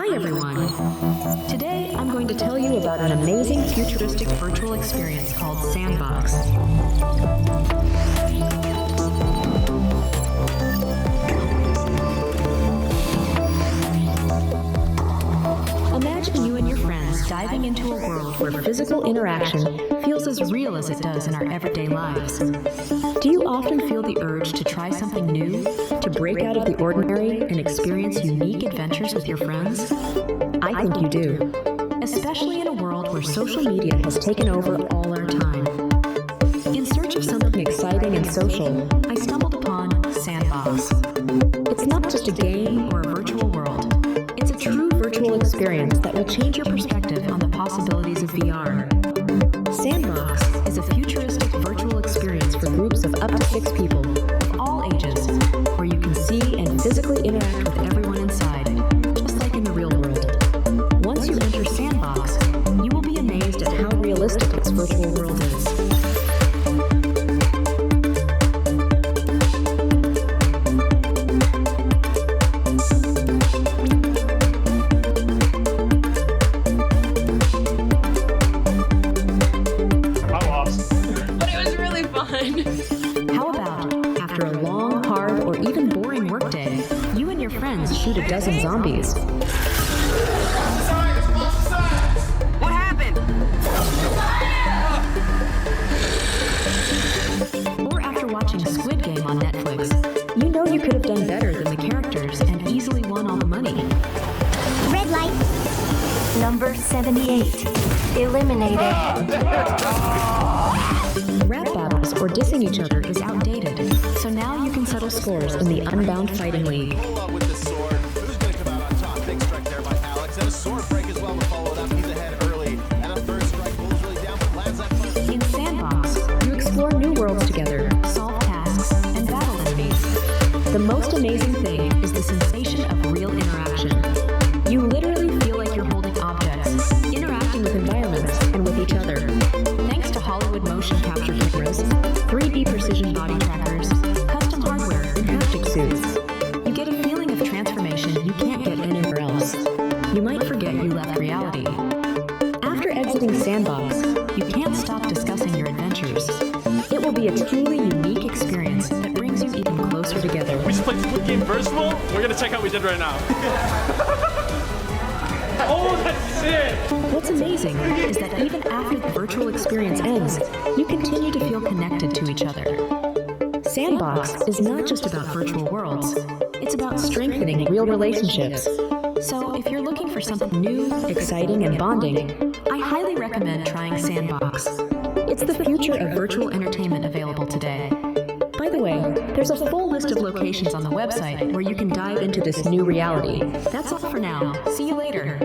Hi everyone! Today I'm going to tell you about an amazing futuristic virtual experience called Sandbox. Imagine you and your friends diving into a world where physical interaction feels as real as it does in our everyday lives. Do you often feel the urge to try something new, to break out of the ordinary and experience unique adventures with your friends? I think you do, especially in a world where social media has taken over all our time. In search of something exciting and social, I stumbled upon Sandbox. It's not just a game or a virtual world. It's a true virtual experience that will change your perspective on the possibilities of VR. Sandbox is a futuristic virtual experience for groups of up to 6 people of all ages, where you can see and physically interact with everyone inside, just like in the real world. Once you enter Sandbox, you will be amazed at how realistic this virtual world is. How about, after a long, hard, or even boring workday, you and your friends shoot a dozen zombies? What happened? Or after watching Squid Game on Netflix, you know you could have done better than the characters and easily won all the money. Red light. Number 78. Eliminated. Rap battles or dissing each other is outdated, so now you can settle scores in the Unbound Fighting League. With the sword. Who's going to come out on top? Big strike there by Alex. And a sword break as well to follow it up. He's ahead early. And a third strike pulls really down, but lands that punch. In Sandbox, you explore new worlds together, solve tasks, and battle enemies. The most amazing thing is the sensation of real interaction. You literally feel like you're holding objects, interacting with environments, and with each other. Thanks to Hollywood motion capture cameras, 3D precision body trackers, custom hardware, and haptic suits, you get a feeling of transformation you can't get anywhere else. You might forget you left reality. After exiting Sandbox, you can't stop discussing your adventures. It will be a truly unique experience that brings you even closer together. We just played Squid Game virtual. We're gonna check out what we did right now. Oh, that's sick! What's amazing is that even after the virtual experience ends, you continue to feel connected to each other. Sandbox is not just about virtual worlds, it's about strengthening real relationships. So if you're looking for something new, exciting, and bonding, I highly recommend trying Sandbox. It's the future of virtual entertainment available today. By the way, there's a full list of locations on the website where you can dive into this new reality. That's all for now. See you later.